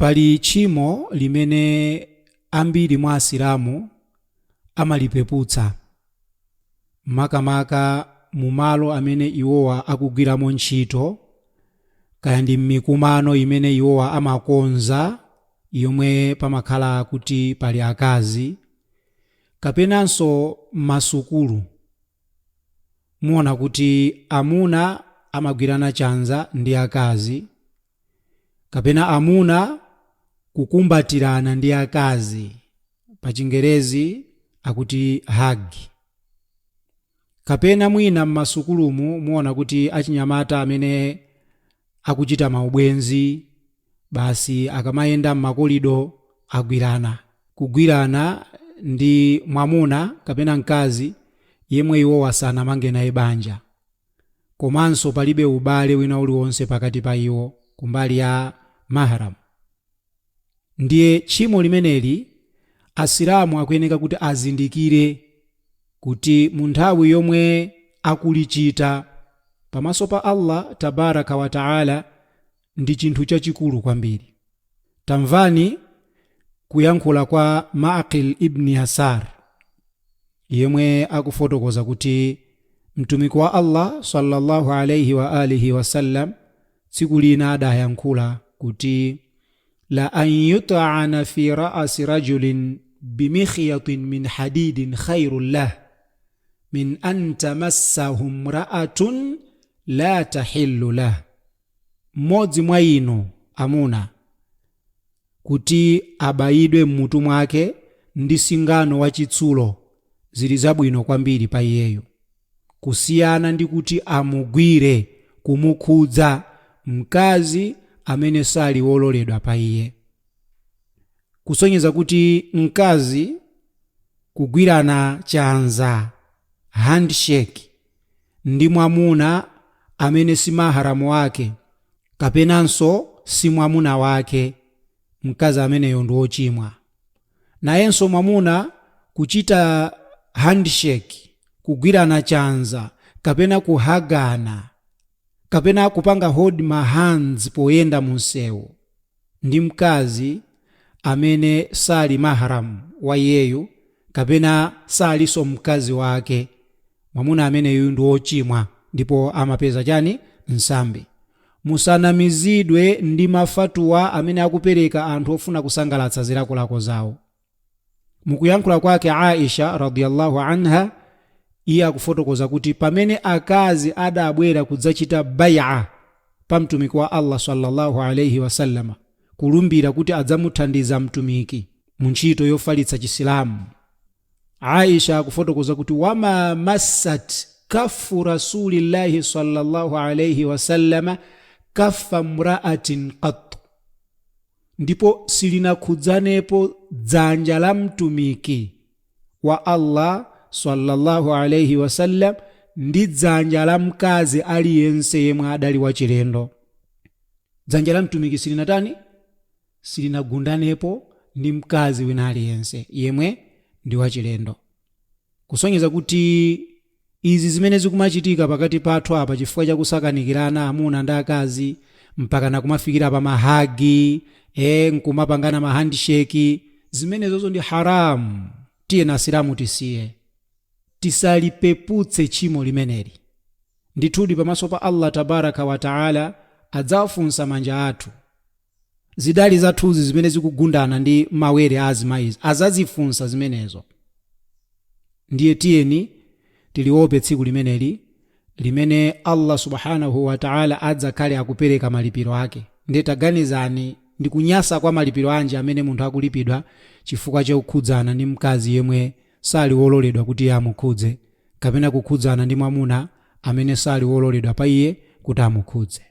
Pali tchimo limene ambiri mwa asilamu amalipeputsa makamaka mu malo amene iwowa akugwiramo ntchito, kaya ndi m'mikumano imene iwowa amakonza yomwe pamakhala kuti pali akazi, kapenanso m'masukulu. Muona kuti amuna amagwirana chanza ndi akazi, kapena amuna kukumbatirana ndi akazi, pa Chingerezi akuti hug. Kapena mwina m'masukulumu muona kuti achinyamata amene akuchita maubwenzi basi akamayenda m'makolido agwirana. Kugwirana ndi mwamuna kapena mkazi yemwe iwowa sanamange naye banja, komanso palibe ubale wina uliwonse pakati pa iwo kumbali ya mahram. Ndiye tchimo limeneli asilamu akuyeneka kuti azindikire kuti mu nthawi yomwe akulichita pamaso pa Allah tabaraka wa taala ndi chinthu chachikulu kwambiri. Tamvani kuyankhula kwa Ma'qil ibn Yasar yemwe akufotokoza kuti mtumiki wa Allah sallallahu alayhi wa alihi wasallam tsiku lina adayankhula kuti la an yut'ana fi ra'si rajulin bimikhyatin min hadidin khairul lah min an tamassahu imra'atun la tahillu lah. Mmodzi mwa inu amuna kuti abayidwe mmutu mwake ndi singano wachitsulo zili zabwino kwambiri pa iyeyo, kusiyana ndi kuti amugwire kumukhudza mkazi amene sali wololedwa pa iye. Kusonyeza kuti mkazi kugwirana chanza handshake ndi mwamuna amene si maharamu wake kapenanso si mwamuna wake, mkazi ameneyo ndi wochimwa. Nayenso mwamuna kuchita handshake, kugwirana chanza kapena kuhagana kapena kupanga hold my hands poyenda munsewu ndi mkazi amene sali mahram wa iyeyo kapena saliso mkazi wake, mwamuna ameneyo ndi wochimwa ndipo amapeza chani? Nsambi. Musanamizidwe ndi mafatuwa amene akupereka anthu ofuna kusangalatsa zilakolako zawo. Mukuyankhula kwake Aisha radhiyallahu anha, iye akufotokoza kuti pamene akazi adabwera kudzachita bai'a pa mtumiki wa Allah sallallahu alayhi wasallam kulumbira kuti adzamuthandiza mtumiki mu ntchito yofalitsa Chisilamu, Aisha akufotokoza kuti wama massat kaffu rasulillahi sallallahu alayhi wasallam kaffa mra'atin qat, ndipo silinakhudzanepo dzanja la mtumiki wa Allah sallallahu alayhi wasallam ndi dzanja la mkazi aliyense yemwe adali wachilendo. Dzanja la mtumiki silinatani? Silinagundanepo ndi mkazi wina aliyense yemwe ndi wachilendo. Kusonyeza kuti izi zimene zikumachitika pakati pathu apa chifukwa cha kusakanikirana amuna ndi akazi mpaka na kumafikira pa mahagi, nkumapangana mahandshake, zimenezozo ndi haramu. Tiye na asilamu tisiye, tisalipeputse tchimo limeneli. Ndithudi pamaso pa Allah tabaraka wa taala adzafunsa manja athu. Zidali zathuzi zimene zikugundana ndi mawere azimayizi azazifunsa zimenezo. Ndiye tiyeni tiliope tsiku limeneli limene Allah subhanahu wa ta'ala adzakhale akupereka malipiro ake. Ndiye taganizani ndi kunyasa kwa malipiro anje amene munthu akulipidwa chifukwa cha kukhudzana ndi mkazi yemwe sali wololedwa kuti amukhudze kapena kukhudzana ndi mwamuna amene sali wololedwa pa iye kuti amukhudze.